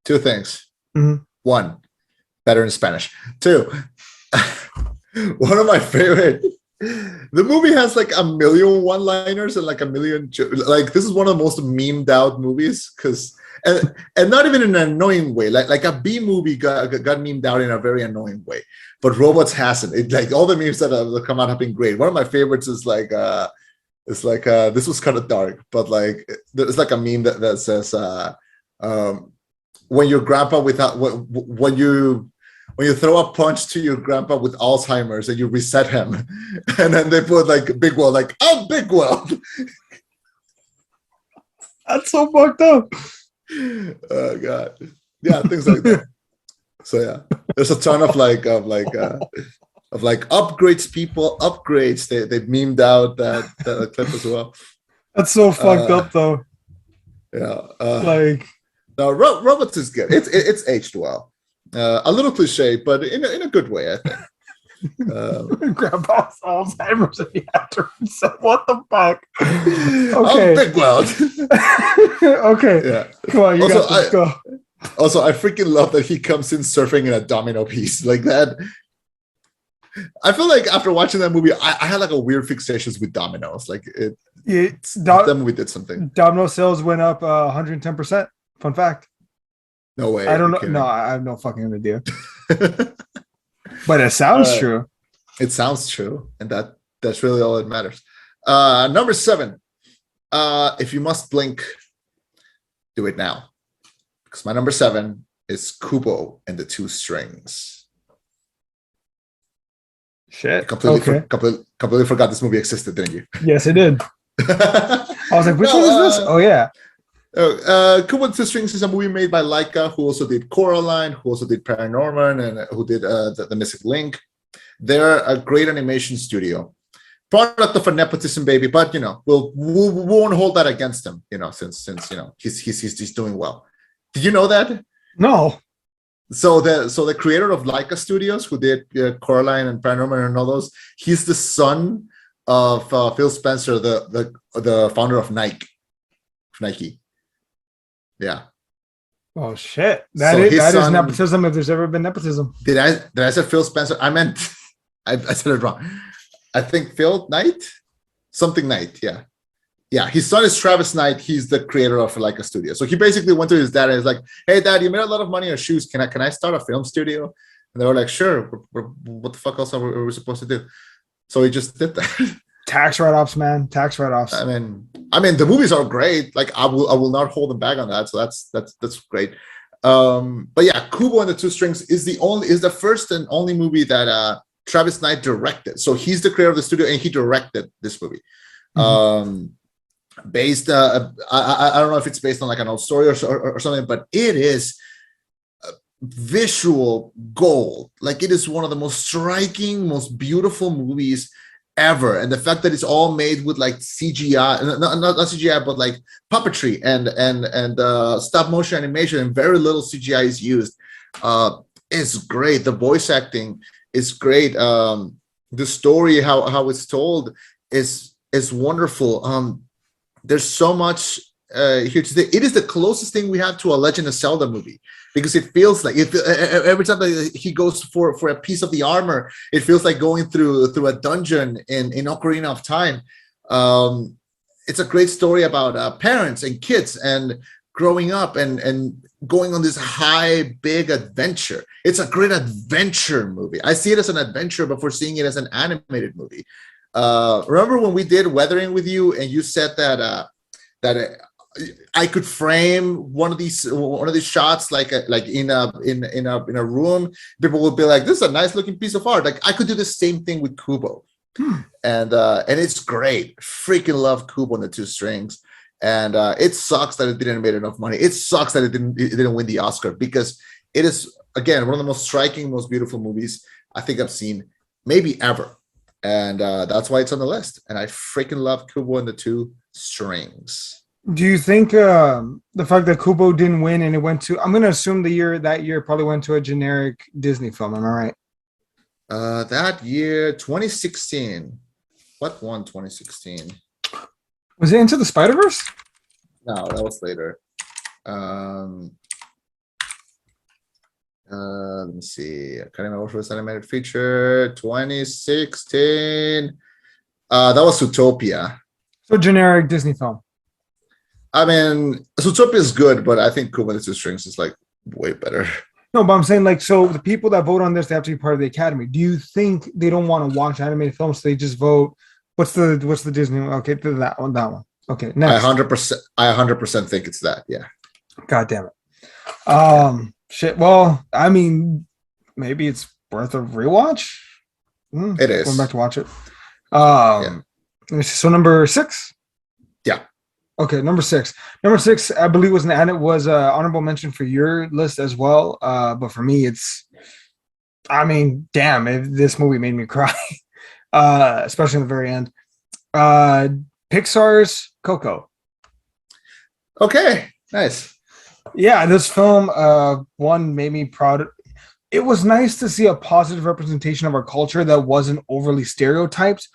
Two things. Mhm. One, better in Spanish. Two, one of my favorite. The movie has like a million one-liners and like a million. Like this is one of the most memed out movies because and not even in an annoying way. Like a B movie got memed out in a very annoying way, but Robots hasn't. It like all the memes that have come out have been great. One of my favorites is like this was kind of dark, but like there's like a meme that says when your grandpa without when you throw a punch to your grandpa with Alzheimer's and you reset him, and then they put like Big World, like I'm Big World. That's so fucked up. Oh god, yeah, things like that. So yeah, there's a ton of upgrades, people upgrades. They memed out that clip as well. That's so fucked up though. Yeah, Like no, Robots is good. It's aged well. A little cliche, but in a good way, I think. Grandpa's Alzheimer's and you have to reset. What the fuck? Okay. Big World. Okay. Yeah. Come on, you got this. Go. Also, I freaking love that he comes in surfing in a domino piece like that. I feel like after watching that movie, I had like a weird fixations with dominoes. Like that movie did something. Domino sales went up 110%. Fun fact. No way. I don't know. No, I have no fucking idea. But it sounds true. It sounds true, and that's really all that matters. Number 7. If you must blink, do it now. Because my number 7 is Kubo and the Two Strings. Shit. Completely forgot this movie existed, didn't you? Yes, it did. I was like, which one is this? Oh yeah. Kubo and the Two Strings is a movie made by Laika, who also did Coraline, who also did Paranorman, and who did the Mystic Link. They're a great animation studio, product of a nepotism baby, but we won't hold that against him, since he's doing well. Did you know that? No. So the creator of Laika Studios, who did Coraline and Paranorman and all those, he's the son of Phil Spencer, the founder of Nike. Yeah. Oh shit! That is nepotism. If there's ever been nepotism. Did I say Phil Spencer? I meant I said it wrong. I think Phil Knight, something Knight. Yeah. Yeah, his son is Travis Knight. He's the creator of Laika Studio. So he basically went to his dad and was like, "Hey, Dad, you made a lot of money on shoes. Can I start a film studio?" And they were like, "Sure. What the fuck else are we supposed to do?" So he just did that. Tax write-offs, man. Tax write-offs. I mean, the movies are great. Like I will not hold them back on that. So that's great. But yeah, Kubo and the Two Strings is the first and only movie that Travis Knight directed. So he's the creator of the studio and he directed this movie. Mm-hmm. Based I don't know if it's based on like an old story or something, but it is visual gold. Like it is one of the most striking, most beautiful movies ever. And the fact that it's all made with like CGI, not CGI, but like puppetry and stop motion animation, and very little CGI is used, is great. The voice acting is great. The story, how it's told is wonderful. There's so much here today. It is the closest thing we have to a Legend of Zelda movie, because it feels like every time that he goes for a piece of the armor, it feels like going through a dungeon in Ocarina of Time. It's a great story about parents and kids and growing up and going on this big adventure. It's a great adventure movie. I see it as an adventure before seeing it as an animated movie. Remember when we did Weathering with you, and you said that I could frame one of these shots like in a room. People would be like, "This is a nice looking piece of art." Like I could do the same thing with Kubo, and it's great. Freaking love Kubo and the Two Strings, and it sucks that it didn't make enough money. It sucks that it didn't win the Oscar, because it is again one of the most striking, most beautiful movies I think I've seen maybe ever. And that's why it's on the list. And I freaking love Kubo and the Two Strings. Do you think the fact that Kubo didn't win and it went to, I'm going to assume that year probably went to a generic Disney film, am I right? That year, 2016. What won 2016? Was it Into the Spider-Verse? No, that was later. Let me see. Academy Award for Best Animated Feature 2016. That was Zootopia. So generic Disney film. I mean, Zootopia is good, but I think Kuma the Two Strings is like way better. No, but I'm saying like, so the people that vote on this, they have to be part of the Academy. Do you think they don't want to watch animated films, so they just vote? What's the Disney one? Okay, that one. Okay, next. I 100% think it's that. Yeah. God damn it. Shit. Well, I mean, maybe it's worth a rewatch. It is. Going back to watch it. Let me see. So number 6. Yeah. Okay, number 6. Number 6, I believe was honorable mention for your list as well. But for me, it's. I mean, damn! This movie made me cry, especially in the very end. Pixar's Coco. Okay. Nice. Yeah, this film one made me proud. It was nice to see a positive representation of our culture that wasn't overly stereotyped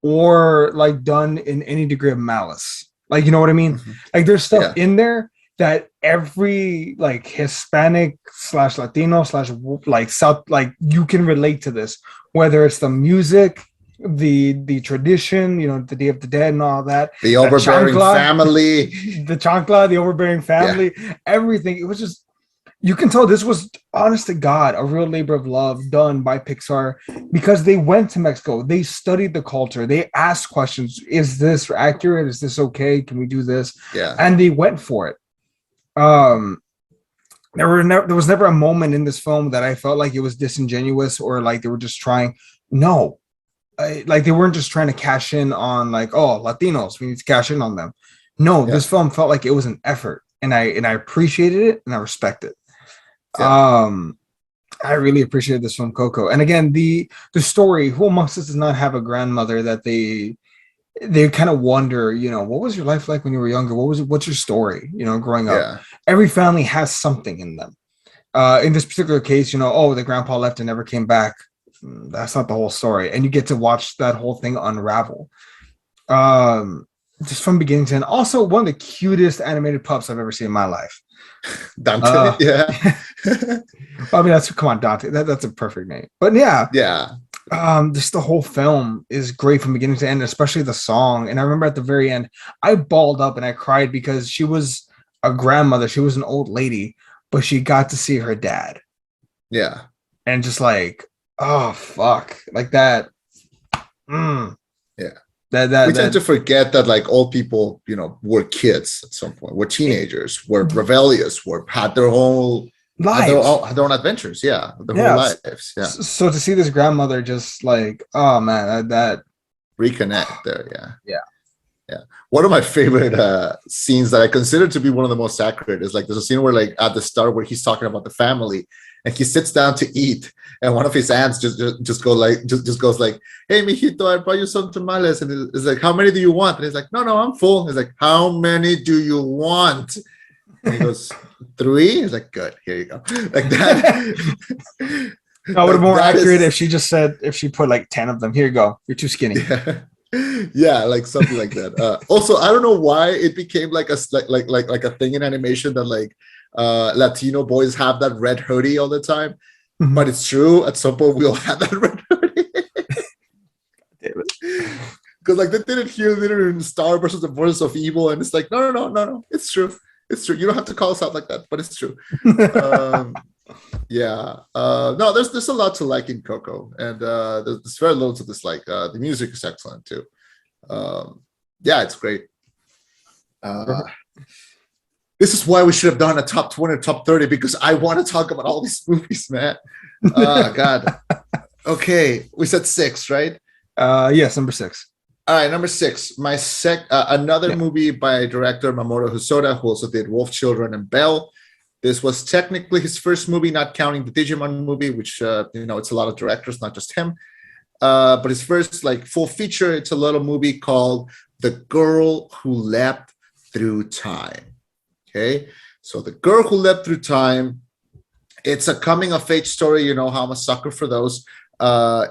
or like done in any degree of malice. Like, you know what I mean? Mhm. Like there's stuff in there that every like Hispanic / Latino / like South, like you can relate to this, whether it's the music, the tradition, you know, the Day of the Dead and all that, The overbearing family, the chancla, the overbearing family, everything. It was just, you can tell this was, honest to God, a real labor of love done by Pixar, because they went to Mexico, they studied the culture, they asked questions. Is this accurate? Is this okay? Can we do this? Yeah. And they went for it. There was never a moment in this film that I felt like it was disingenuous or like they were just trying. No, like they weren't just trying to cash in on like, oh, Latinos, we need to cash in on them. No, this film felt like it was an effort, and I appreciated it and I respect it. I really appreciated this film, Coco. And again, the story, who amongst us does not have a grandmother that they kind of wonder, you know, what was your life like when you were younger? What's your story, you know, growing up? Every family has something in them. In this particular case, you know, oh, the grandpa left and never came back. That's not the whole story. And you get to watch that whole thing unravel. Just from beginning to end. Also, one of the cutest animated pups I've ever seen in my life. Dante, I mean, come on, Dante. That's a perfect name. But yeah. Just the whole film is great from beginning to end, especially the song. And I remember at the very end, I bawled up and I cried because she was a grandmother. She was an old lady, but she got to see her dad. Yeah. And just like, oh fuck, like that. Yeah. We tend to forget that like old people, you know, were kids at some point, were teenagers, were rebellious, had their whole lives, had their own adventures, their whole lives. Yeah. So to see this grandmother just like, oh man, that reconnect there, yeah. One of my favorite scenes that I consider to be one of the most accurate is like there's a scene where like at the start where he's talking about the family and he sits down to eat and one of his aunts just goes like, hey mijito, I brought you some tamales, and it's like, how many do you want? And he's like, no, I'm full. He's like, how many do you want? And he goes, 3. He's like, good, here you go. Like that. I would have more accurate if she just said, if she put like 10 of them, here you go, you're too skinny. Yeah, like something like that. Also, I don't know why it became like a thing in animation that like Latino boys have that red hoodie all the time. Mm-hmm. But it's true, at some point we all had that red hoodie. Because like they did it here, they did it in Star versus the Voices of Evil, and it's like, no, it's true. You don't have to call us out like that, but it's true. No, there's a lot to like in Coco, and there's very little to dislike. The music is excellent too. It's great. This is why we should have done a top 20 or top 30, because I want to talk about all these movies, man. God. Okay, we said 6, right? Yes, number 6. All right, number 6. My another movie by director Mamoru Hosoda, who also did Wolf Children and Belle. This was technically his first movie, not counting the Digimon movie, which it's a lot of directors, not just him. But his first like full feature, it's a little movie called The Girl Who Leapt Through Time. Okay, so The Girl Who Leapt Through Time. It's a coming of age story. You know how I'm a sucker for those.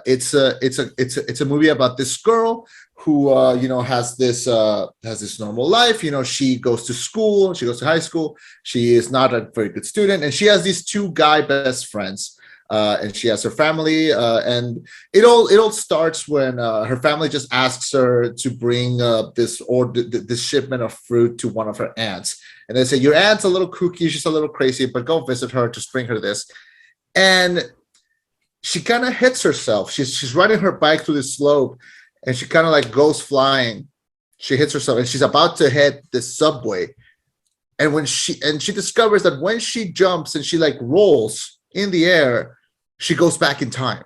It's a movie about this girl who has this normal life. You know, she goes to school, she goes to high school. She is not a very good student, and she has these 2 guy best friends. and she has her family, and it all starts when her family just asks her to bring this shipment of fruit to one of her aunts, and they say your aunt's a little kooky, she's a little crazy, but go visit her, just bring her this. And she kind of hits herself. She's riding her bike through the slope, and she kind of like goes flying. She hits herself, and she's about to hit the subway. And she discovers that when she jumps and she like rolls in the air, she goes back in time.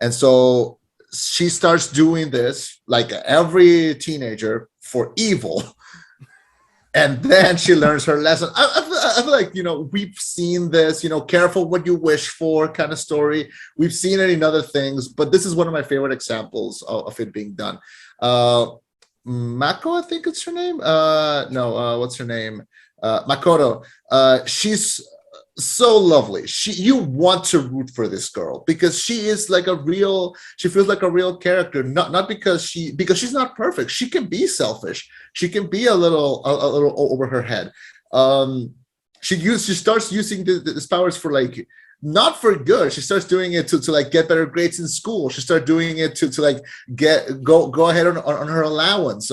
And so she starts doing this like every teenager for evil. And then she learns her lesson. I feel like, we've seen this, careful what you wish for kind of story. We've seen it in other things, but this is one of my favorite examples of it being done. Mako, I think it's her name. What's her name? Makoto. She's so lovely. You want to root for this girl because she is like she feels like a real character, not because she's not perfect. She can be selfish. She can be a little over her head. She starts using these powers for like not for good. She starts doing it to like get better grades in school. She starts doing it to like go ahead on her allowance.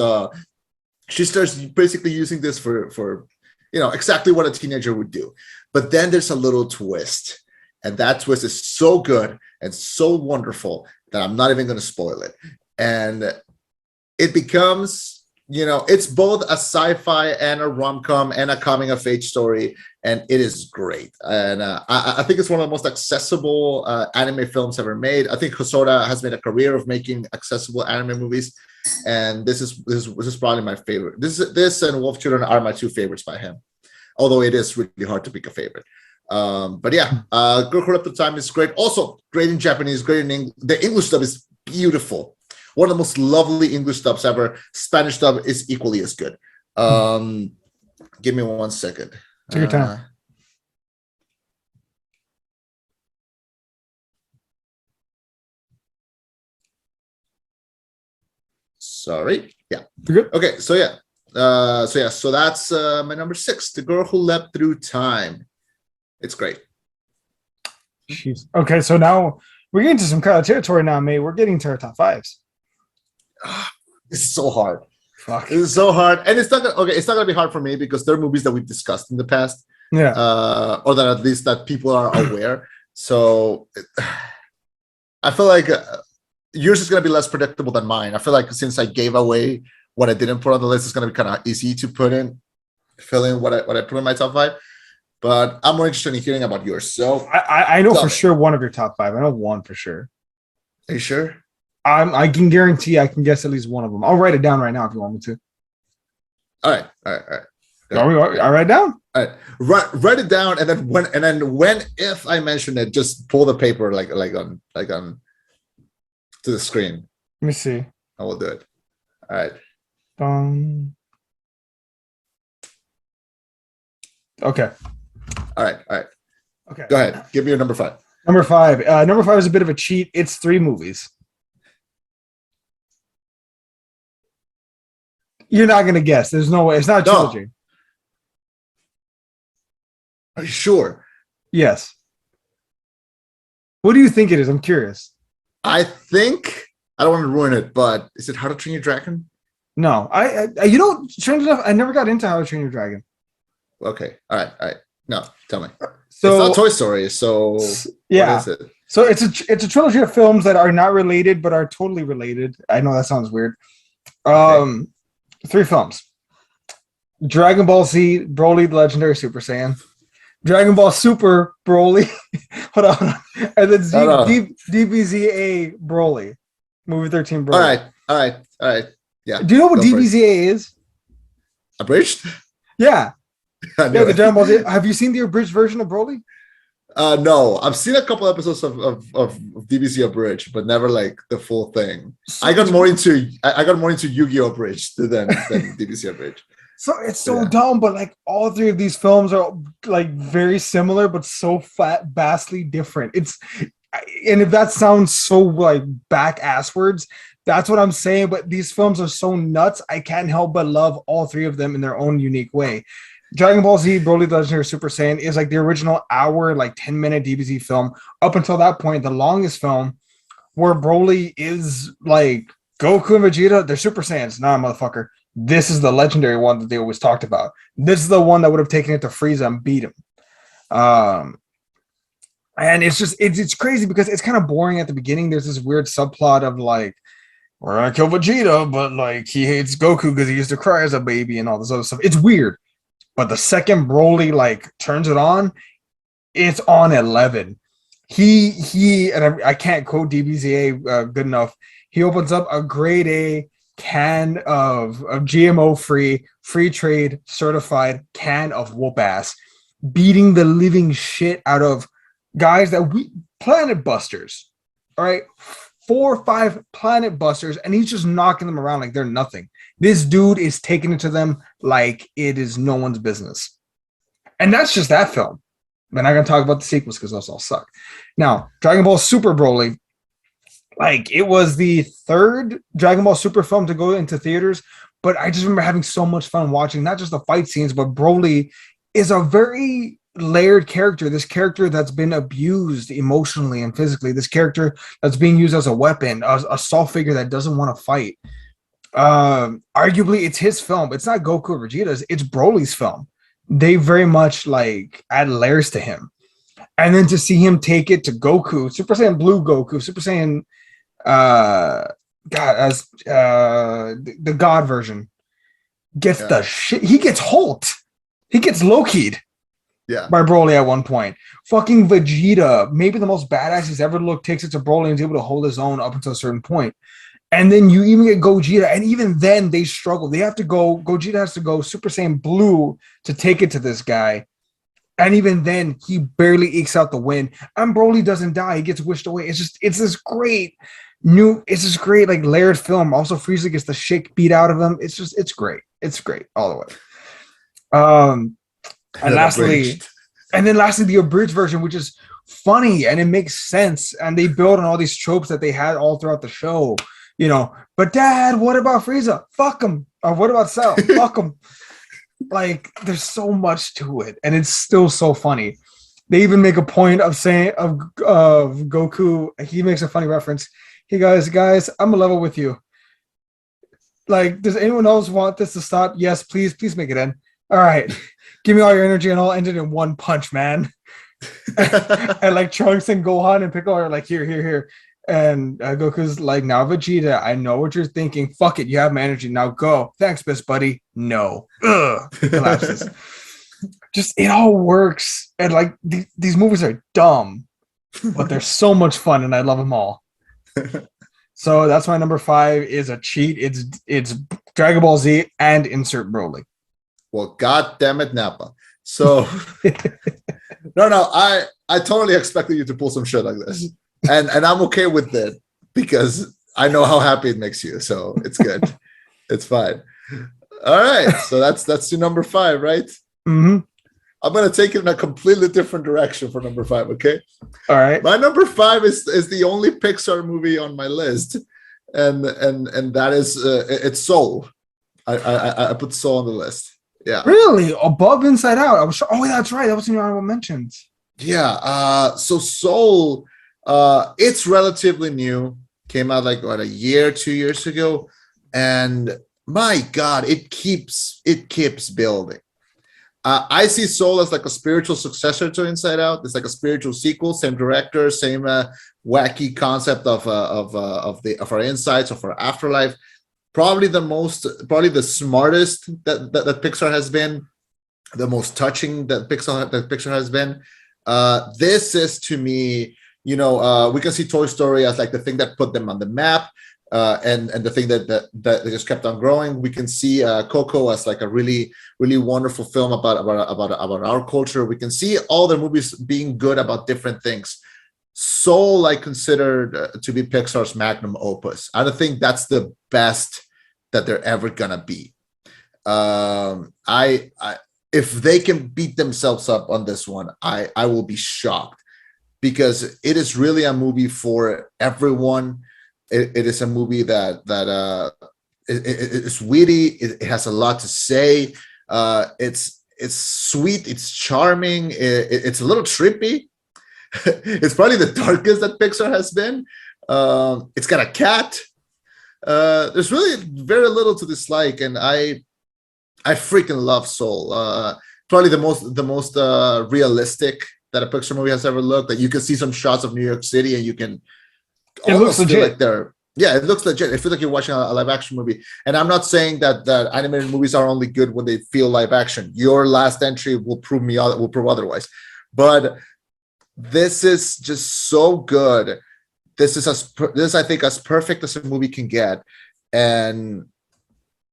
She starts basically using this for exactly what a teenager would do. But then there's a little twist, and that twist is so good and so wonderful that I'm not even going to spoil it. And it becomes, it's both a sci-fi and a rom-com and a coming-of-age story, and it is great. And I think it's one of the most accessible anime films ever made. I think Hosoda has made a career of making accessible anime movies, and this is probably my favorite. This and Wolf Children are my two favorites by him. Although it is really hard to pick a favorite. But yeah, Girl Who Leapt Through Time is great. Also great in Japanese, great in English. The English dub is beautiful. One of the most lovely English dubs ever. Spanish dub is equally as good. Give me 1 second. Take your time. Sorry. Yeah. You're good. Okay, so yeah. So that's my number 6, The Girl Who Leapt Through Time. It's great. Jeez. Okay, so now we're getting to some kind of territory now, mate. We're getting to our top 5s. This is so hard. Fuck. This is so hard, and it's not gonna be hard for me because there are movies that we've discussed in the past, or that at least that people are aware. So I feel like yours is gonna be less predictable than mine. I feel like since I gave away what I didn't put on the list, is going to be kind of easy to fill in what I put in my top 5. But I'm more interested in hearing about yours. So I know for sure one of your top 5. I know one for sure. Are you sure? I can guarantee I can guess at least one of them. I'll write it down right now if you want me to. All right. I write it down. All right. Write it down, and then if I mention it, just pull the paper like on to the screen. Let me see. I will do it. All right. Okay. All right. Okay. Go ahead. Give me your number 5. Number 5. Number 5 is a bit of a cheat. It's 3 movies. You're not gonna guess. There's no way. It's not a trilogy. Are you sure? Yes. What do you think it is? I'm curious. I think I don't want to ruin it, but is it How to Train Your Dragon? No, strange enough, I never got into How to Train Your Dragon. Okay, all right. No, tell me. So it's not Toy Story. So yeah, what is it? So it's a trilogy of films that are not related but are totally related. I know that sounds weird. Okay. 3 films: Dragon Ball Z, Broly, the Legendary Super Saiyan; Dragon Ball Super, Broly. hold on, and then DBZA, Broly, movie 13, Broly. All right. Yeah. Do you know what DBZA is? Abridged? Yeah. The Dragon Ball Z. Have you seen the abridged version of Broly? No, I've seen a couple episodes of DBZ Abridged, but never like the full thing. I got more into Yu-Gi-Oh! Abridged than DBZ Abridged. So it's so dumb, but like all 3 of these films are like very similar, but so vastly different. And if that sounds so like back-ass words, that's what I'm saying. But these films are so nuts, I can't help but love all 3 of them in their own unique way. Dragon Ball Z Broly the Legendary Super Saiyan is like the original hour, like 10-minute DBZ film. Up until that point, the longest film where Broly is like Goku and Vegeta, they're Super Saiyans. Nah, motherfucker. This is the legendary one that they always talked about. This is the one that would have taken it to Frieza and beat him. And it's just it's crazy because it's kind of boring at the beginning. There's this weird subplot of like, we're gonna kill Vegeta, but like he hates Goku because he used to cry as a baby and all this other stuff. It's weird. But the second Broly like turns it on, it's on 11. He and I can't quote DBZA good enough. He opens up a grade A can of GMO free trade certified can of whoop ass, beating the living shit out of guys that we planet busters. All right, 4 or 5 planet busters, and he's just knocking them around like they're nothing. This dude is taking it to them like it is no one's business. And that's just that film. We're not going to talk about the sequels because those all suck. Now, Dragon Ball Super Broly, like it was the 3rd Dragon Ball Super film to go into theaters, but I just remember having so much fun watching not just the fight scenes, but Broly is a very layered character. This character that's been abused emotionally and physically. This character that's being used as a weapon, a soft figure that doesn't want to fight. Arguably, it's his film. It's not Goku or Vegeta's. It's Broly's film. They very much like add layers to him, and then to see him take it to Goku, Super Saiyan Blue Goku, Super Saiyan, God, as the God version, gets the shit. He gets Holt. He gets Loki'd. Yeah. By Broly at one point. Fucking Vegeta, maybe the most badass he's ever looked, takes it to Broly and is able to hold his own up until a certain point. And then you even get Gogeta, and even then they struggle. They have to go, Gogeta has to go Super Saiyan Blue to take it to this guy. And even then, he barely ekes out the win. And Broly doesn't die. He gets wished away. It's this great like layered film. Also, Frieza gets the shit beat out of him. It's great. It's great all the way. And lastly, the abridged version, which is funny and it makes sense. And they build on all these tropes that they had all throughout the show. You know, but Dad, what about Frieza? Fuck him. Or what about Cell? Fuck him. Like, there's so much to it, and it's still so funny. They even make a point of saying of Goku. He makes a funny reference. He goes, "Guys, I'm a level with you. Like, does anyone else want this to stop? Yes, please make it end. All right, give me all your energy, and I'll end it in one punch, man." And like Trunks and Gohan and Piccolo are like, here. And Goku's like, now Vegeta, I know what you're thinking. Fuck it, you have my energy. Now go. Thanks, best buddy. No. Collapses. Just, it all works. And like, these movies are dumb, but they're so much fun, and I love them all. So that's my number 5 is a cheat. It's Dragon Ball Z and insert Broly. Well, God damn it, Nappa. So, no, I totally expected you to pull some shit like this. And I'm okay with it because I know how happy it makes you. So it's good. It's fine. All right. So that's your number 5, right? Mm-hmm. I'm gonna take it in a completely different direction for number 5. Okay. All right. My number 5 is the only Pixar movie on my list, and that is it's Soul. I put Soul on the list. Yeah. Really? Above Inside Out? I was sure. Oh, that's right. That was in your honorable mentions. Yeah. So Soul. It's relatively new. Came out like a year, 2 years ago, and my God, it keeps building. I see Soul as like a spiritual successor to Inside Out. It's like a spiritual sequel, same director, same wacky concept of our insights, of our afterlife. Probably the smartest that Pixar has been, the most touching that Pixar has been. This is, to me, we can see Toy Story as like the thing that put them on the map, and the thing that they just kept on growing. We can see Coco as like a really, really wonderful film about our culture. We can see all the movies being good about different things. Soul, I consider to be Pixar's magnum opus. I don't think that's the best that they're ever gonna be. If they can beat themselves up on this one, I will be shocked. Because it is really a movie for everyone. It is a movie that it's witty. It has a lot to say. It's It's sweet. It's charming. It's a little trippy. It's probably the darkest that Pixar has been. It's got a cat. There's really very little to dislike, and I freaking love Soul. Probably the most realistic that a Pixar movie has ever looked. That you can see some shots of New York City, and you can It looks almost feel legit. like they're it looks legit. It feels like you're watching a live action movie. And I'm not saying that animated movies are only good when they feel live action. Your last entry will prove otherwise. But this is just so good. This is I think as perfect as a movie can get. And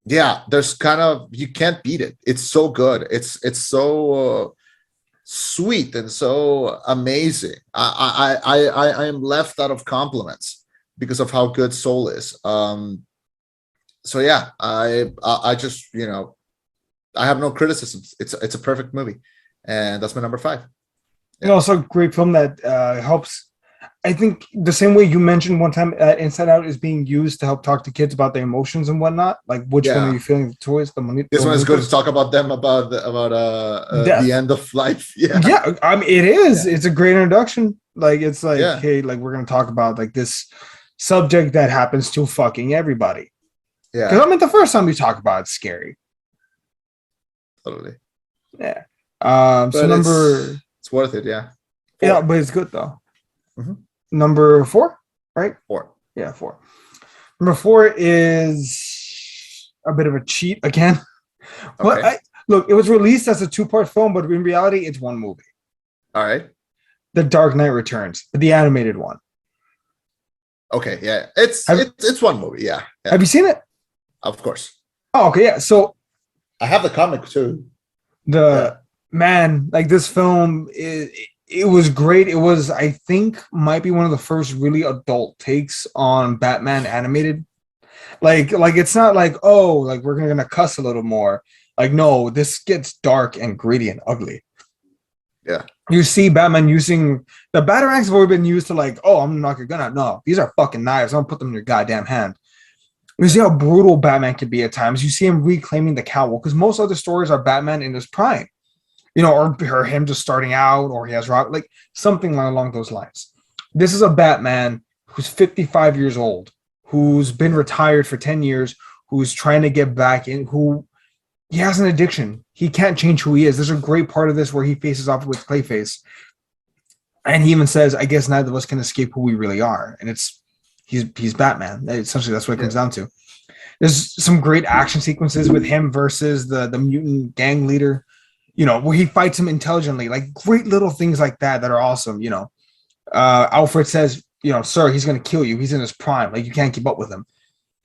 yeah, there's kind of, you can't beat it. It's so good. It's so sweet and so amazing. I am left out of compliments because of how good Soul is. So yeah, I just, I have no criticisms. It's a perfect movie, and that's my number 5. And also a great film that helps. I think the same way you mentioned one time, Inside Out is being used to help talk to kids about their emotions and whatnot. Like, which one are you feeling towards? This one is good to talk about them about the end of life. Yeah. I mean, it is. Yeah. It's a great introduction. Like, it's like, hey, like we're gonna talk about like this subject that happens to fucking everybody. Yeah. Because I mean, the first time we talk about it's scary. Totally. Yeah. So it's worth it. Yeah. 4. Yeah, but it's good though. Mm-hmm. Number 4, right? 4. Yeah, 4. Number 4 is a bit of a cheat again. Okay. But look, it was released as a 2-part film, but in reality, it's one movie. All right. The Dark Knight Returns, the animated one. Okay, yeah. It's one movie, yeah. Have you seen it? Of course. Oh, okay, yeah. So I have the comic too. Man, like this film it was great. It was, I think, might be one of the first really adult takes on Batman animated. Like it's not like, oh, like we're gonna cuss a little more. Like, no, this gets dark and gritty and ugly. Yeah. You see Batman using the batarangs have always been used to like, oh, I'm gonna knock your gun out. No, these are fucking knives. I'm gonna put them in your goddamn hand. You see how brutal Batman can be at times. You see him reclaiming the cowl because most other stories are Batman in his prime. Or him just starting out, or he has like something along those lines. This is a Batman who's 55 years old, who's been retired for 10 years, who's trying to get back in, who he has an addiction. He can't change who he is. There's a great part of this where he faces off with Clayface. And he even says, I guess neither of us can escape who we really are. And he's Batman. Essentially, that's what it comes down to. There's some great action sequences with him versus the mutant gang leader. Where he fights him intelligently, like great little things like that are awesome. Alfred says, sir, he's going to kill you. He's in his prime. Like, you can't keep up with him.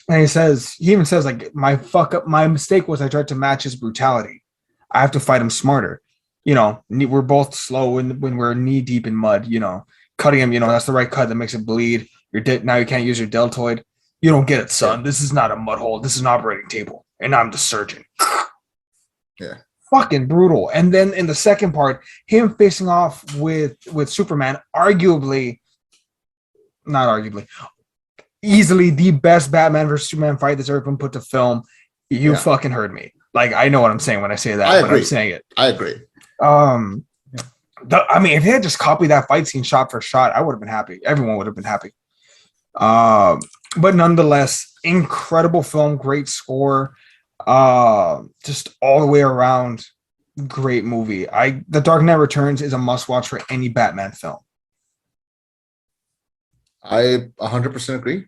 And he even says, like, my mistake was I tried to match his brutality. I have to fight him smarter. We're both slow when we're knee deep in mud, cutting him, that's the right cut that makes it bleed. You're dead. Now you can't use your deltoid. You don't get it, son. This is not a mud hole. This is an operating table. And I'm the surgeon. Yeah. Fucking brutal. And then in the second part, him facing off with Superman, easily the best Batman versus Superman fight that's ever been put to film. You fucking heard me. Like, I know what I'm saying when I say that. I agree. I'm saying it. I agree. If they had just copied that fight scene shot for shot, I would have been happy. Everyone would have been happy. But nonetheless, incredible film, great score. Just all the way around great movie. The Dark Knight Returns is a must watch for any Batman film. I 100% agree.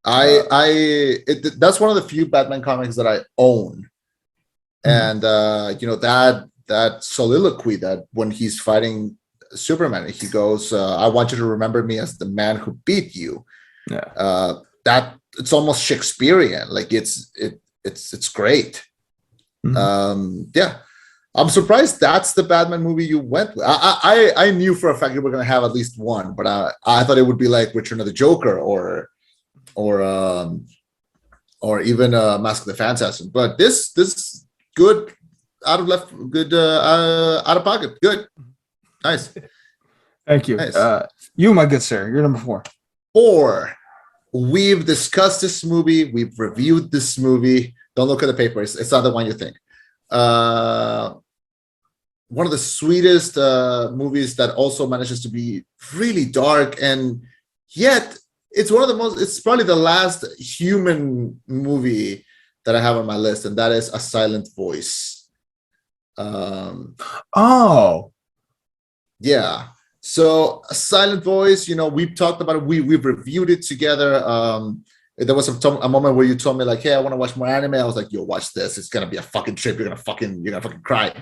That's one of the few Batman comics that I own. And that soliloquy that when he's fighting Superman, he goes, I want you to remember me as the man who beat you. That it's almost Shakespearean. Like it's great. I'm surprised that's the Batman movie you went with. I knew for a fact you were going to have at least one, but I thought it would be like Return of the Joker or even Mask of the Phantasm. But this good out of pocket. Good. Nice. Thank you. Nice. You, my good sir, you're number 4. 4. We've discussed this movie. We've reviewed this movie. Don't look at the paper. It's not the one you think. one of the sweetest movies that also manages to be really dark, and yet it's one of the most. It's probably the last human movie that I have on my list, and that is A Silent Voice. Oh, yeah. So A Silent Voice, we've talked about it. We've reviewed it together. There was a moment where you told me like, "Hey, I want to watch more anime." I was like, "Yo, watch this. It's gonna be a fucking trip. You're gonna fucking cry."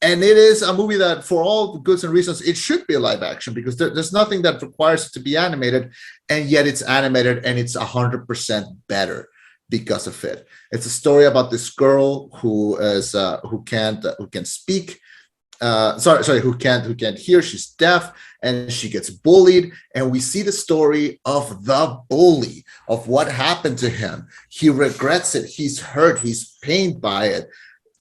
And it is a movie that, for all the goods and reasons, it should be a live action, because there's nothing that requires it to be animated, and yet it's animated and it's 100% better because of it. It's a story about this girl who can't speak. Who can't hear. She's deaf, and she gets bullied, and we see the story of the bully, of what happened to him. He regrets it. He's hurt. He's pained by it.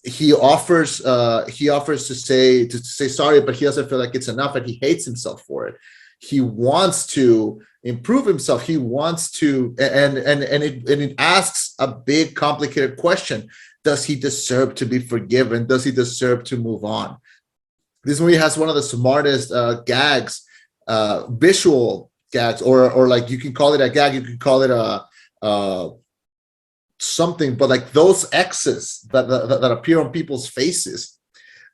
He offers to say sorry, but he doesn't feel like it's enough, and he hates himself for it. He wants to improve himself. He wants to, and it asks a big, complicated question: does he deserve to be forgiven? Does he deserve to move on? This movie has one of the smartest gags, visual gags, or like, you can call it a gag, you can call it a something, but like those X's that appear on people's faces,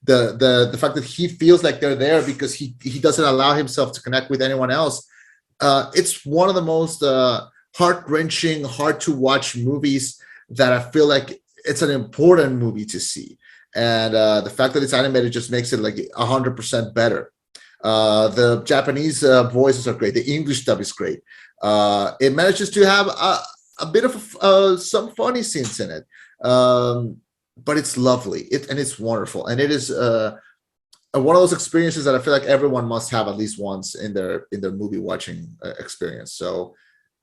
the fact that he feels like they're there because he doesn't allow himself to connect with anyone else. It's one of the most heart-wrenching, hard to watch movies that I feel like it's an important movie to see. And the fact that it's animated just makes it like 100% better. The Japanese voices are great. The English dub is great. It manages to have a bit of some funny scenes in it, but it's lovely. And it's wonderful. And it is one of those experiences that I feel like everyone must have at least once in their movie watching experience. So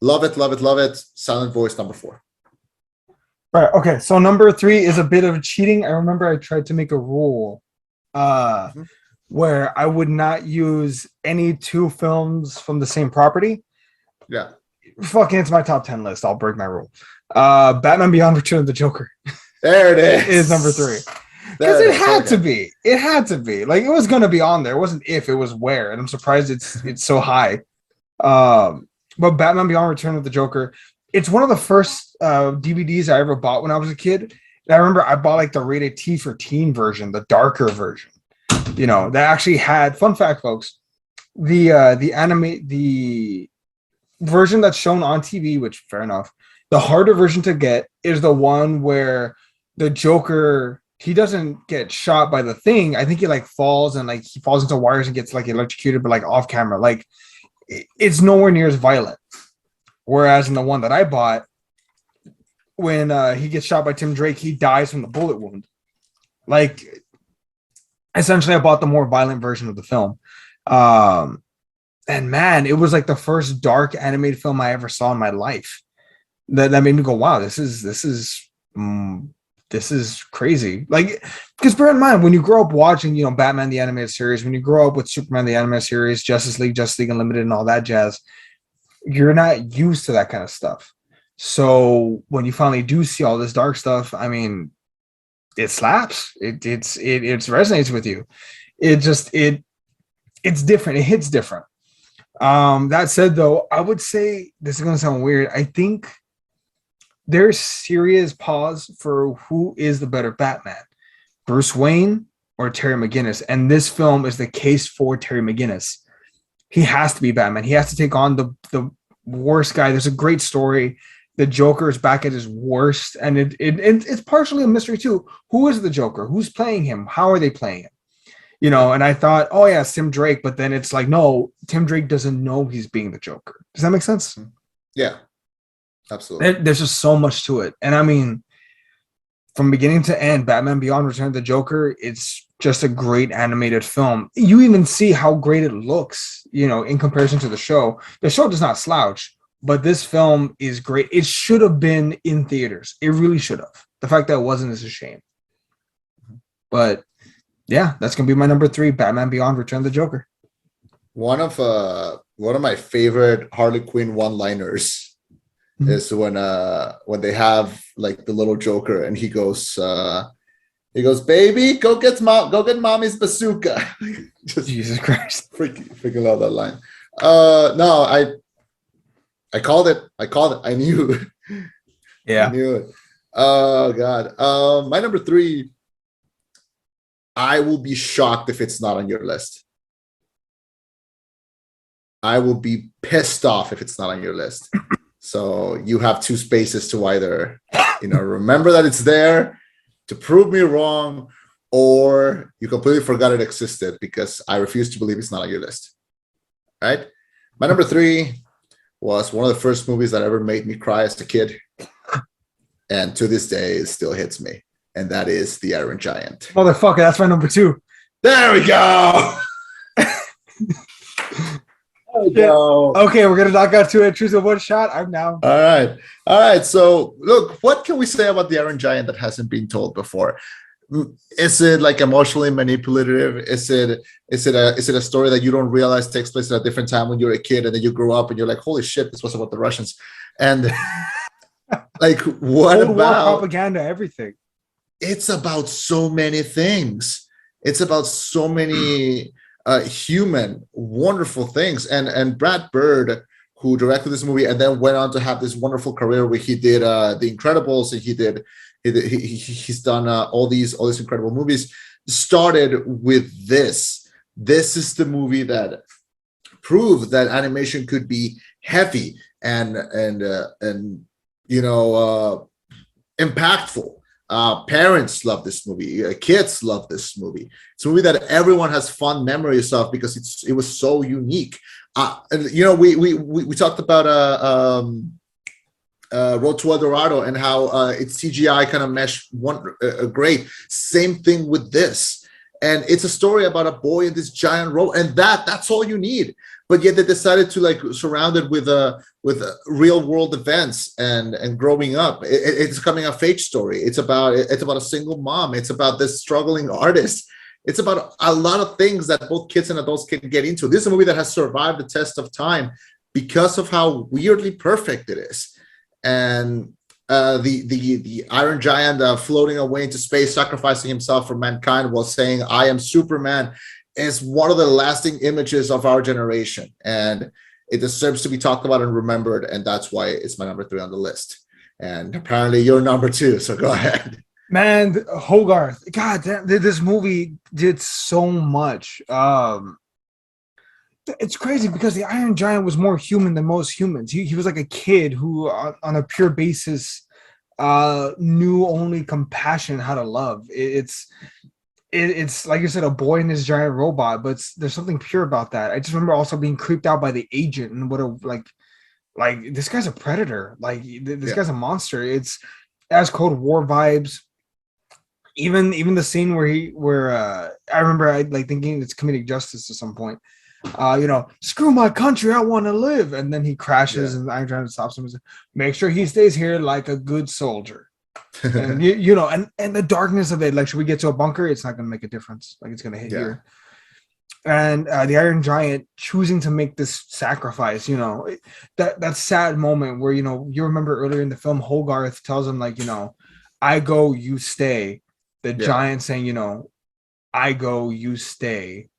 love it, love it, love it. Silent Voice, number 4. right. Okay. So number 3 is a bit of cheating. I remember I tried to make a rule where I would not use any 2 films from the same property. Yeah. Fucking, it's my top 10 list. I'll break my rule. Batman Beyond: Return of the Joker. There it is. Is number 3. Because it had to be. It had to be. Like, it was going to be on there. It wasn't if, it was where. And I'm surprised it's so high. But Batman Beyond: Return of the Joker, it's one of the first DVDs I ever bought when I was a kid. And I remember I bought like the rated T for teen version, the darker version. That actually had, fun fact, folks, the version that's shown on TV, which fair enough, the harder version to get is the one where the Joker, he doesn't get shot by the thing. I think he like falls, and like he falls into wires and gets like electrocuted, but like off camera. Like, it's nowhere near as violent. Whereas in the one that I bought, when he gets shot by Tim Drake, he dies from the bullet wound. Like, essentially, I bought the more violent version of the film. And man, it was like the first dark animated film I ever saw in my life. That made me go, wow, this is crazy. Like, because bear in mind, when you grow up watching, Batman the Animated Series, when you grow up with Superman the Animated Series, Justice League Unlimited, and all that jazz, you're not used to that kind of stuff. So when you finally do see all this dark stuff, I mean, it slaps. It resonates with you. It's different. It hits different. That said, though, I would say, this is going to sound weird, I think there's serious pause for who is the better Batman, Bruce Wayne or Terry McGinnis. And this film is the case for Terry McGinnis. He has to be Batman. He has to take on the worst guy. There's a great story. The Joker is back at his worst, and it's partially a mystery too. Who is the Joker? Who's playing him? How are they playing him? And I thought, oh yeah, it's Tim Drake, but then it's like, no, Tim Drake doesn't know he's being the Joker. Does that make sense? Yeah, absolutely. There's just so much to it. And I mean, from beginning to end, Batman Beyond: Return of the Joker, it's just a great animated film. You even see how great it looks, in comparison to the show. The show does not slouch, but this film is great. It should have been in theaters. It really should have. The fact that it wasn't is a shame. But yeah, that's gonna be my number 3, Batman Beyond: Return of the Joker. One of my favorite Harley Quinn one-liners is when they have like the little Joker, and he goes, He goes, "Baby, go get mommy's bazooka." Just Jesus Christ. freaking love that line. No, I called it. I knew. I Yeah. knew it. Oh God. My number 3. I will be shocked if it's not on your list. I will be pissed off if it's not on your list. So you have 2 spaces to either, remember that it's there, to prove me wrong, or you completely forgot it existed, because I refuse to believe it's not on your list. All right. My number 3 was one of the first movies that ever made me cry as a kid. And to this day, it still hits me. And that is The Iron Giant. Motherfucker, that's my number 2. There we go. There we go. Okay, we're gonna knock out 2 entries in one shot. I'm down. All right. So, look, what can we say about The Iron Giant that hasn't been told before? Is it like emotionally manipulative? Is it a story that you don't realize takes place at a different time when you're a kid, and then you grow up and you're like, holy shit, this was about the Russians? And like, what Cold about War propaganda? Everything. It's about so many things. It's about so many human, wonderful things. And Brad Bird, who directed this movie and then went on to have this wonderful career where he did The Incredibles, and he's done all these incredible movies, started with this. This is the movie that proved that animation could be heavy and impactful. Parents love this movie. Kids love this movie. It's a movie that everyone has fond memories of because it was so unique. We talked about Road to El Dorado and how its CGI kind of meshed great. Same thing with this. And it's a story about a boy in this giant road, and that's all you need. But yet they decided to surround it with real world events and growing up. It's a coming of age story. It's about a single mom. It's about this struggling artist. It's about a lot of things that both kids and adults can get into. This is a movie that has survived the test of time because of how weirdly perfect it is. And the Iron Giant floating away into space, sacrificing himself for mankind while saying, "I am Superman," is one of the lasting images of our generation. And it deserves to be talked about and remembered. And that's why it's my number 3 on the list. And apparently you're number 2. So go ahead. Man, Hogarth. God damn, this movie did so much. It's crazy because the Iron Giant was more human than most humans. He was like a kid who, on a pure basis, knew only compassion, how to love. It's like you said, a boy in this giant robot, but there's something pure about that. I just remember also being creeped out by the agent and what a like this guy's a predator. Like this guy's a monster. It has Cold War vibes. Even the scene where I remember thinking it's comedic justice at some point. Screw my country, I want to live, and then he crashes, and the Iron Giant stops him and says, make sure he stays here like a good soldier. And and the darkness of it, like, should we get to a bunker? It's not going to make a difference. Like, it's going to hit here. And the Iron Giant choosing to make this sacrifice, that sad moment where you remember earlier in the film, Hogarth tells him I go, you stay. The giant saying, I go, you stay.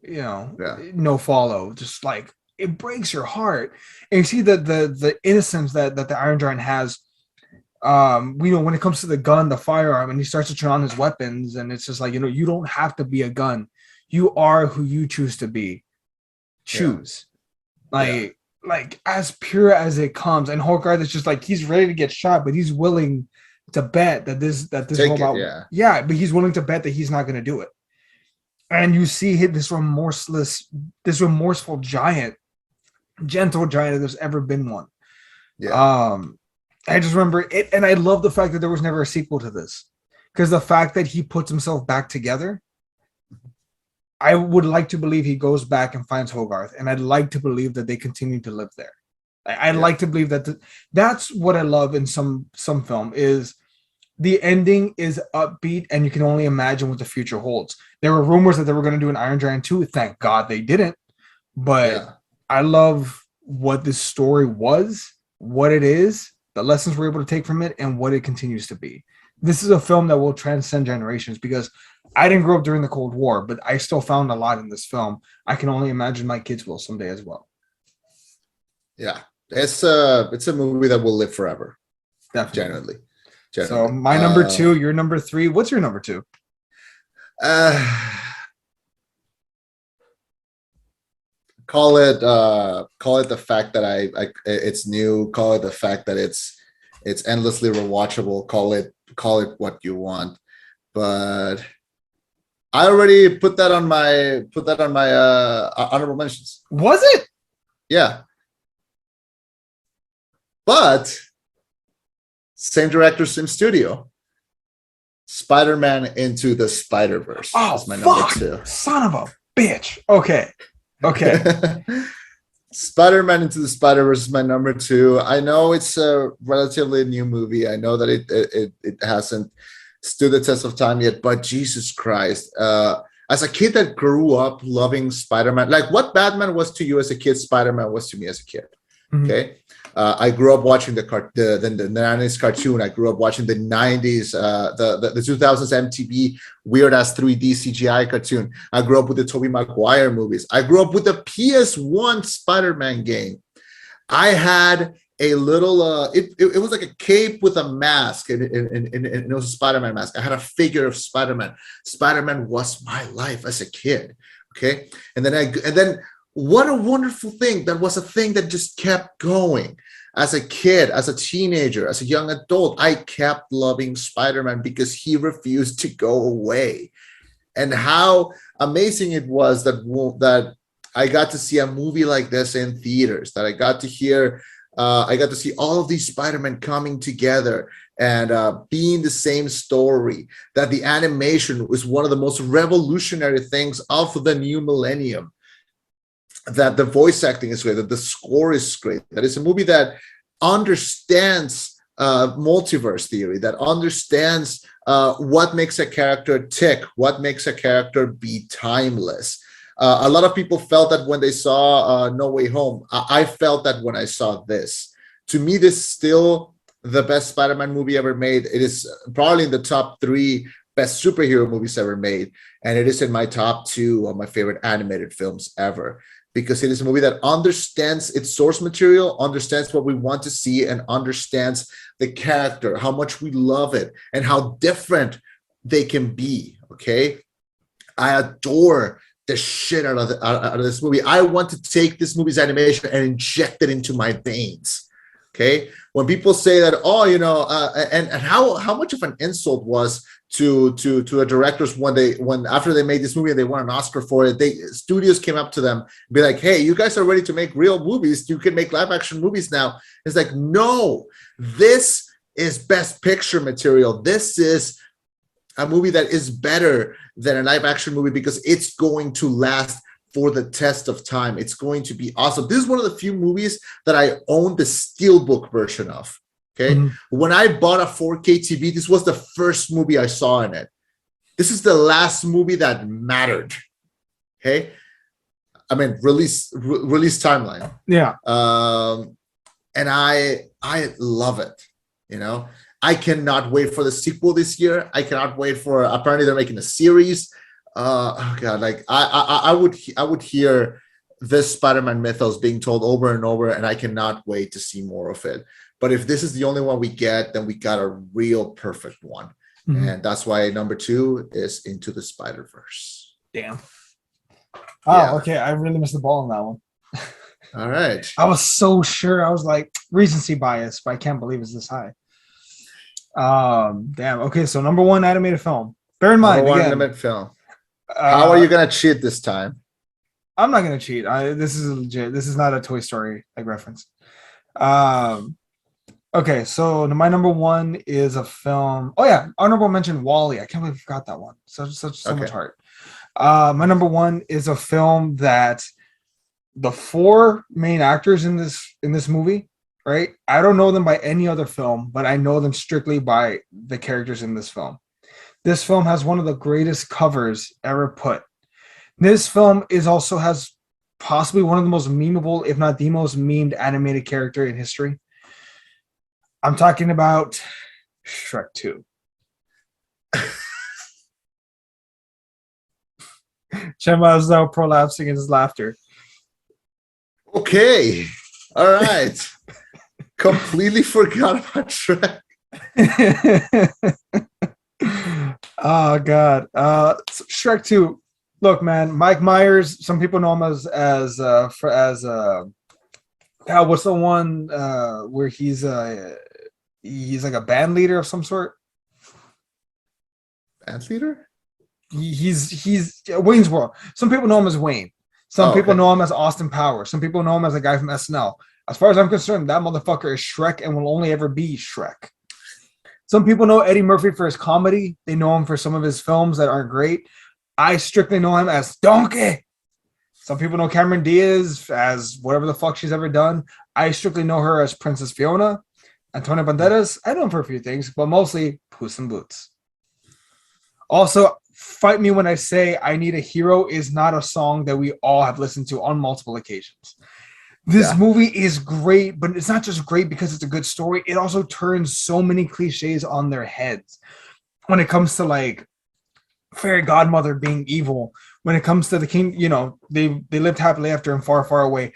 No follow, just like it breaks your heart. And you see the innocence that the Iron Giant has, when it comes to the gun, the firearm, and he starts to turn on his weapons, and it's just like, you don't have to be a gun, you are who you choose to be. Choose. Like as pure as it comes. And Hogarth is just like, he's ready to get shot, but he's willing to bet that this robot, but he's willing to bet that he's not going to do it. And you see this remorseful giant, gentle giant, if there's ever been one. I just remember it, and I love the fact that there was never a sequel to this, because the fact that he puts himself back together, I would like to believe he goes back and finds Hogarth, and I'd like to believe that they continue to live there. I'd like to believe that that's what I love in some film is the ending is upbeat, and you can only imagine what the future holds. There were rumors that they were going to do an Iron Giant 2. Thank God they didn't. But I love what this story was, what it is, the lessons we're able to take from it, and what it continues to be. this is a film that will transcend generations because I didn't grow up during the Cold War, but I still found a lot in this film. I can only imagine my kids will someday as well. Yeah, it's a movie that will live forever. Definitely. Generally. So my number two, your number three. What's your number two? Call it the fact that I it's new. Call it the fact that it's endlessly rewatchable. Call it what you want, but I already put that on my honorable mentions. Was it? Yeah, but same director, same studio. Spider-Man Into the Spider-Verse. Oh, is my fuck! number 2. Son of a bitch. Okay. Spider-Man Into the Spider-Verse is my number 2. I know it's a relatively new movie. I know that it hasn't stood the test of time yet, but Jesus Christ. As a kid that grew up loving Spider-Man, like what Batman was to you as a kid, Spider-Man was to me as a kid. Okay. I grew up watching the 90s cartoon. I grew up watching the 90s, the 2000s MTV weird ass 3D CGI cartoon. I grew up with the Tobey Maguire movies. I grew up with the PS1 Spider-Man game. I had a little, it was like a cape with a mask, and it was a Spider-Man mask. I had a figure of Spider-Man. Spider-Man was my life as a kid. Okay. And then what a wonderful thing. That was a thing that just kept going. As a kid, as a teenager, as a young adult, I kept loving Spider-Man because he refused to go away. And how amazing it was that I got to see a movie like this in theaters, that I got to see all of these Spider-Man coming together and being the same story, that the animation was one of the most revolutionary things of the new millennium, that the voice acting is great, that the score is great, that it's a movie that understands multiverse theory, that understands what makes a character tick, what makes a character be timeless. A lot of people felt that when they saw No Way Home. I felt that when I saw this. To me, this is still the best Spider-Man movie ever made. It is probably in the top 3 best superhero movies ever made, and it is in my top 2 of my favorite animated films ever, because it is a movie that understands its source material, understands what we want to see, and understands the character, how much we love it, and how different they can be. Okay, I adore the shit out of this movie. I want to take this movie's animation and inject it into my veins. Okay, when people say that, oh, and how much of an insult was to the directors when after they made this movie and they won an Oscar for it, studios came up to them and be like, hey, you guys are ready to make real movies, you can make live action movies now. It's like, no, this is best picture material. This is a movie that is better than a live action movie because it's going to last for the test of time. It's going to be awesome. This is one of the few movies that I own the steelbook version of. Okay. When I bought a 4K TV, this was the first movie I saw in it. This is the last movie that mattered. Okay. I mean, release timeline. Yeah. And I love it. I cannot wait for the sequel this year. I cannot wait for, apparently they're making a series. Oh God, like I would hear this Spider-Man mythos being told over and over, and I cannot wait to see more of it. But if this is the only one we get, then we got a real perfect one. And that's why number 2 is Into the Spider-Verse. Damn. Oh, yeah. Okay. I really missed the ball on that one. All right. I was so sure. I was like, recency bias, but I can't believe it's this high. Damn. Okay, so number 1 animated film. Bear in mind, number 1 animated film. How are you gonna cheat this time? I'm not gonna cheat. This is legit. This is not a Toy Story like reference. Okay, so my number 1 is a film. Oh yeah, honorable mention WALL-E. I can't believe I forgot that one. So much heart. My number 1 is a film that the 4 main actors in this movie, right? I don't know them by any other film, but I know them strictly by the characters in this film. This film has one of the greatest covers ever put. This film also has possibly one of the most memeable, if not the most memed animated character in history. I'm talking about Shrek 2. Chema is now prolapsing in his laughter. Okay. All right. Completely forgot about Shrek. Oh God. Shrek 2. Look, man, Mike Myers, some people know him what's the one where he's like a band leader of some sort? Band leader? He's Wayne's World. Some people know him as Wayne. Some people know him as Austin Powers. Some people know him as a guy from SNL. As far as I'm concerned, that motherfucker is Shrek and will only ever be Shrek. Some people know Eddie Murphy for his comedy. They know him for some of his films that aren't great. I strictly know him as Donkey. Some people know Cameron Diaz as whatever the fuck she's ever done. I strictly know her as Princess Fiona. Antonio Banderas, I know him for a few things, but mostly Puss in Boots. Also, Fight Me When I Say I Need a Hero is not a song that we all have listened to on multiple occasions. This movie is great, but it's not just great because it's a good story. It also turns so many cliches on their heads. When it comes to like fairy godmother being evil, when it comes to the king, they lived happily after and far, far away.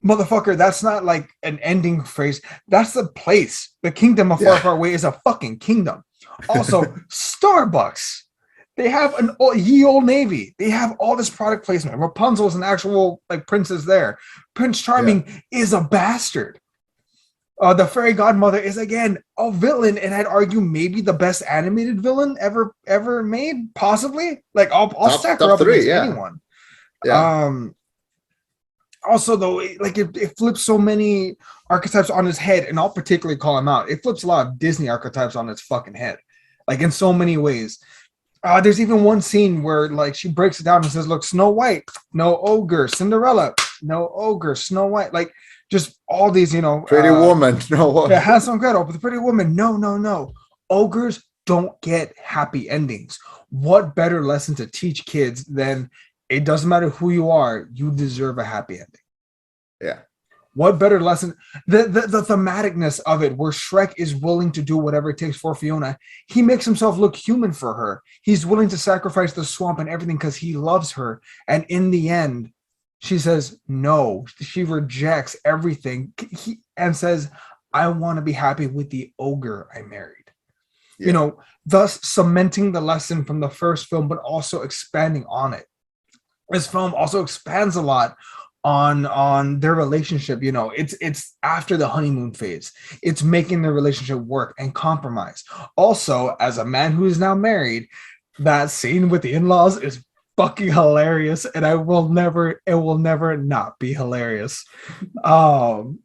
Motherfucker, that's not like an ending phrase. That's the place. The kingdom of far, far away is a fucking kingdom. Also, Starbucks. They have ye old navy. They have all this product placement. Rapunzel is an actual like princess there. Prince Charming is a bastard. The fairy godmother is again a villain, and I'd argue maybe the best animated villain ever made, possibly. Like I'll stack her up against anyone. Also, though, it flips so many archetypes on his head, and I'll particularly call him out. It flips a lot of Disney archetypes on its fucking head, like in so many ways. There's even one scene where like she breaks it down and says, look, Snow White, no ogre, Cinderella, no ogre, Snow White, like just all these, Pretty Woman, no. Yeah, Hansel and Gretel, but the Pretty Woman, no. Ogres don't get happy endings. What better lesson to teach kids than it doesn't matter who you are, you deserve a happy ending. Yeah. What better lesson? The thematicness of it, where Shrek is willing to do whatever it takes for Fiona. He makes himself look human for her. He's willing to sacrifice the swamp and everything because he loves her. And in the end, she says no. She rejects everything and says, I want to be happy with the ogre I married. Yeah. Thus cementing the lesson from the first film, but also expanding on it. This film also expands a lot on their relationship. It's after the honeymoon phase. It's making their relationship work and compromise. Also, as a man who is now married, that scene with the in-laws is fucking hilarious, and it will never not be hilarious. It all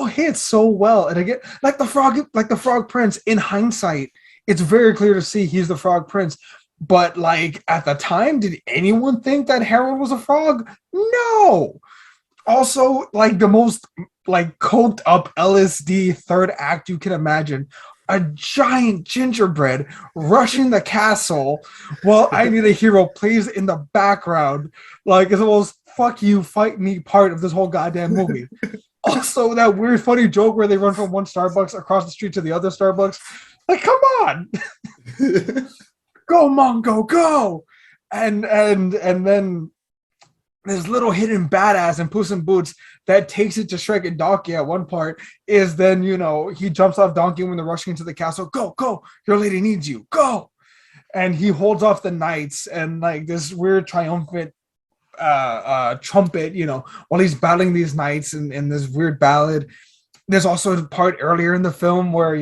hits so well. And again, like the frog prince, in hindsight, it's very clear to see he's the frog prince. But like at the time, did anyone think that Harold was a frog? No. Also, like the most like coked up LSD third act you can imagine. A giant gingerbread rushing the castle while I Need a Hero plays in the background. Like it's the most fuck you, fight me part of this whole goddamn movie. Also, that weird funny joke where they run from one Starbucks across the street to the other Starbucks. Like, come on. Go Mongo, go! And then this little hidden badass in Puss in Boots that takes it to Shrek and Donkey at one part is then, he jumps off Donkey when they're rushing into the castle. Go, your lady needs you, go! And he holds off the knights and like this weird triumphant trumpet, while he's battling these knights in this weird ballad. There's also a part earlier in the film where,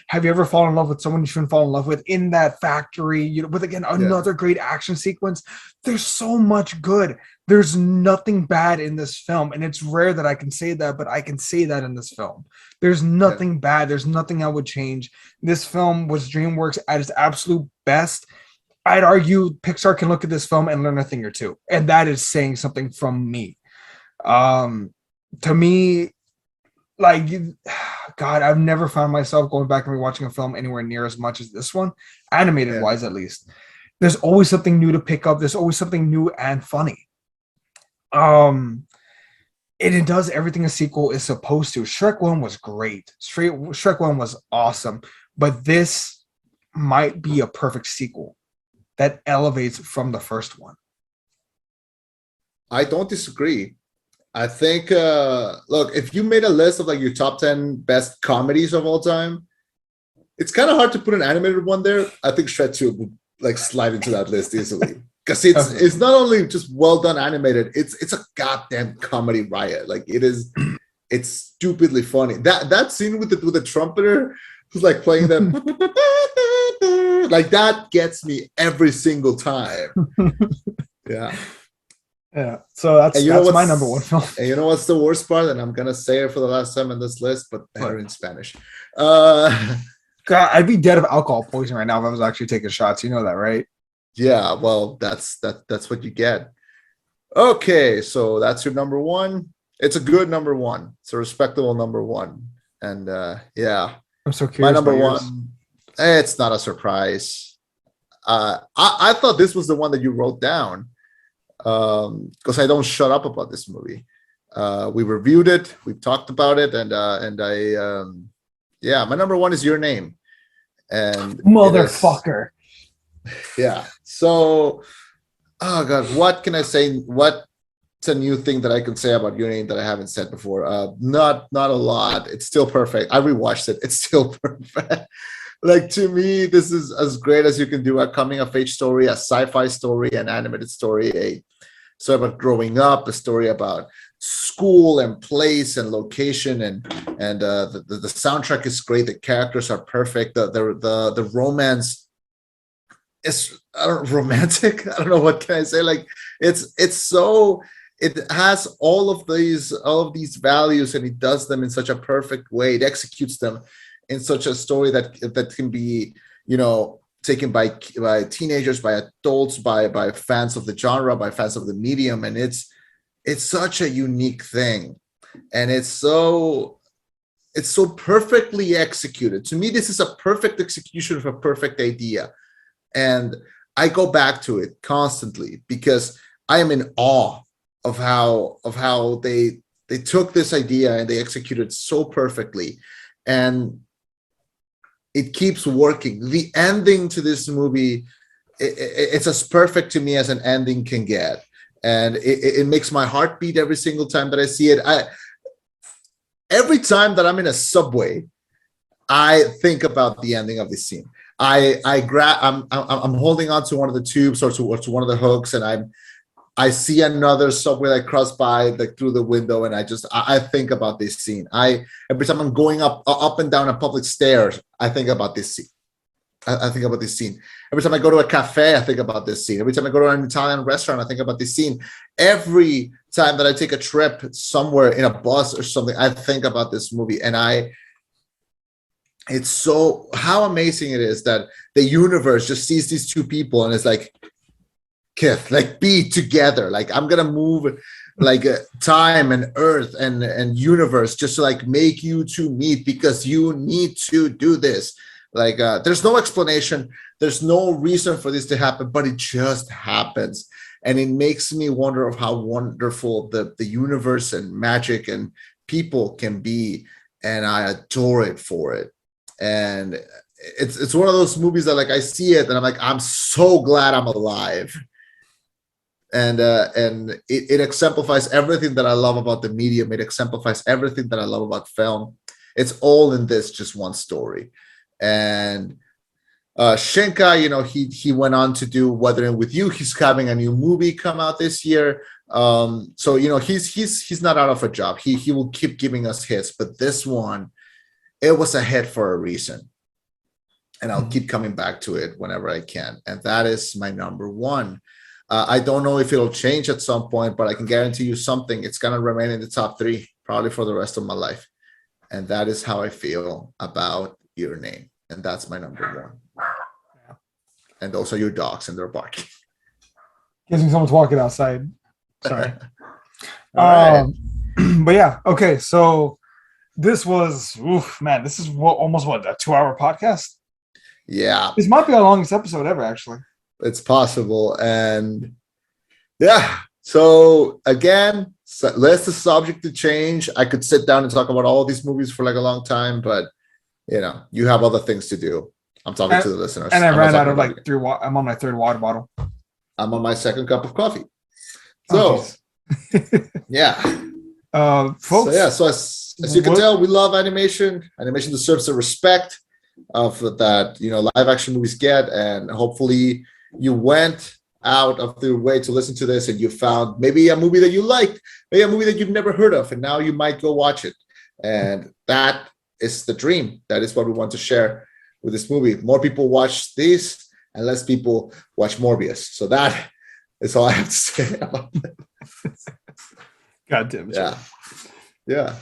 have you ever fallen in love with someone you shouldn't fall in love with in that factory, with again, another great action sequence. There's so much good. There's nothing bad in this film. And it's rare that I can say that, but I can say that in this film. There's nothing bad. There's nothing I would change. This film was DreamWorks at its absolute best. I'd argue Pixar can look at this film and learn a thing or two. And that is saying something from me. To me, like, God, I've never found myself going back and rewatching a film anywhere near as much as this one, animated wise at least. There's always something new to pick up. There's always something new and funny. And it does everything a sequel is supposed to. Shrek 1 was great. Shrek 1 was awesome. But this might be a perfect sequel that elevates from the first one. I don't disagree. I think, look, if you made a list of like your top 10 best comedies of all time, it's kind of hard to put an animated one there. I think Shrek 2 would like slide into that list easily. Because it's not only just well done animated, it's a goddamn comedy riot. Like it's stupidly funny. That scene with the trumpeter who's like playing them like that gets me every single time. Yeah. Yeah. So that's my number one film. And you know what's the worst part? And I'm gonna say it for the last time in this list, but better in Spanish. God, I'd be dead of alcohol poisoning right now if I was actually taking shots. You know that, right? Yeah, well, that's what you get. Okay, so that's your number one. It's a good number one. It's a respectable number one. And yeah. I'm so curious. My number one, it's not a surprise. I thought this was the one that you wrote down. Because I don't shut up about this movie. We reviewed it, we've talked about it, and I yeah, my number one is Your Name. And motherfucker. Yeah. So, oh god, what can I say? What's a new thing that I can say about Your Name that I haven't said before? Not a lot. It's still perfect. I rewatched it. It's still perfect. Like, to me, this is as great as you can do a coming of age story, a sci-fi story, an animated story, a story about growing up, a story about school and place and location, and the soundtrack is great. The characters are perfect. The romance is romantic. I don't know, what can I say? Like, it's so, it has all of these values, and it does them in such a perfect way. It executes them in such a story that can be, you know, taken by teenagers, by adults, by fans of the genre, by fans of the medium, and it's such a unique thing, and it's so perfectly executed. To me, this is a perfect execution of a perfect idea, and I go back to it constantly because I am in awe of how they took this idea and they executed it so perfectly, and it keeps working. The ending to this movie, it's as perfect to me as an ending can get, and it makes my heart beat every single time that I see it. Every time that I'm in a subway, I think about the ending of this scene. I'm holding on to one of the tubes or to one of the hooks, and I see another subway like cross by like through the window, and I think about this scene. Every time I'm going up and down a public stairs, I think about this scene. I think about this scene. Every time I go to a cafe, I think about this scene. Every time I go to an Italian restaurant, I think about this scene. Every time that I take a trip somewhere in a bus or something, I think about this movie. And it's so, how amazing it is that the universe just sees these two people and it's like, Kith, like, be together. Like, I'm gonna move like time and earth and universe just to like make you two meet because you need to do this. Like, there's no explanation, there's no reason for this to happen, but it just happens, and it makes me wonder of how wonderful the universe and magic and people can be, and I adore it for it. And it's one of those movies that like I see it and I'm like, I'm so glad I'm alive. And it exemplifies everything that I love about the medium. It exemplifies everything that I love about film. It's all in this just one story. And Shenka, you know, he went on to do Weathering with You. He's having a new movie come out this year. So you know, he's not out of a job. He will keep giving us hits, but this one, it was a hit for a reason. And I'll keep coming back to it whenever I can. And that is my number one. I don't know if it'll change at some point, but I can guarantee you something. It's going to remain in the top three, probably for the rest of my life. And that is how I feel about Your Name. And that's my number one. Yeah. And those are your dogs and they're barking. Gives me someone's walking outside. Sorry. Right. But yeah, okay. So this was, this is almost a 2-hour podcast? Yeah. This might be our longest episode ever, actually. It's possible. And yeah, so again, list is subject to change. I could sit down and talk about all these movies for like a long time, but you know, you have other things to do. I'm talking to the listeners. And I I'm not ran out talking of about like you. 3 I'm on my 3rd water bottle. I'm on my 2nd cup of coffee. Oh, So yeah. So folks, yeah, so as you can tell, we love animation. Animation deserves the respect of that, live action movies get, and hopefully you went out of the way to listen to this and you found maybe a movie that you liked, maybe a movie that you've never heard of, and now you might go watch it. And that is the dream. That is what we want to share with this movie. More people watch this and less people watch Morbius. So that is all I have to say about it. God damn it. Yeah.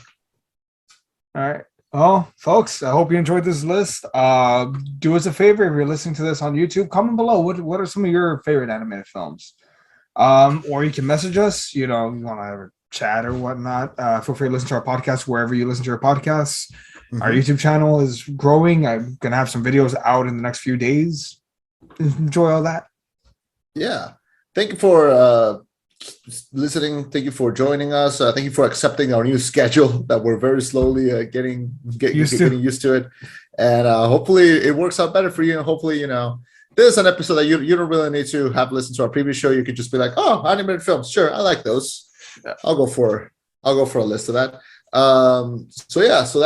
All right. Well, folks, I hope you enjoyed this list. Do us a favor if you're listening to this on YouTube, comment below what are some of your favorite animated films. Or you can message us, you want to have a chat or whatnot. Feel free to listen to our podcast wherever you listen to your podcasts. Mm-hmm. Our YouTube channel is growing. I'm gonna have some videos out in the next few days. Enjoy all that. Yeah. Thank you for listening. Thank you for joining us. Thank you for accepting our new schedule that we're very slowly getting used to it. And hopefully it works out better for you. And hopefully, this is an episode that you don't really need to have listened to our previous show. You could just be like, oh, animated films. Sure, I like those. Yeah. I'll go for a list of that. So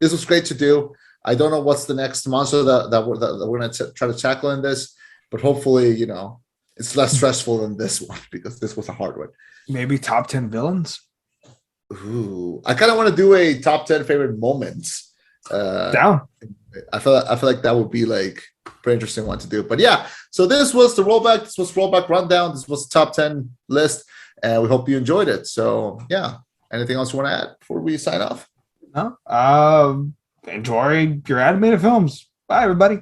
this was great to do. I don't know what's the next monster that we're going to try to tackle in this, but hopefully, it's less stressful than this one because this was a hard one. Maybe top 10 villains. Ooh, I kind of want to do a top 10 favorite moments. Down. I feel like that would be like a pretty interesting one to do. But yeah, so this was the rollback. This was rollback rundown. This was the top 10 list, and we hope you enjoyed it. So yeah, anything else you want to add before we sign off? No. Enjoy your animated films. Bye, everybody.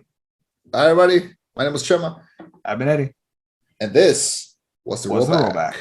Bye, everybody. My name is Chema. I've been Eddie. And this was the rollback.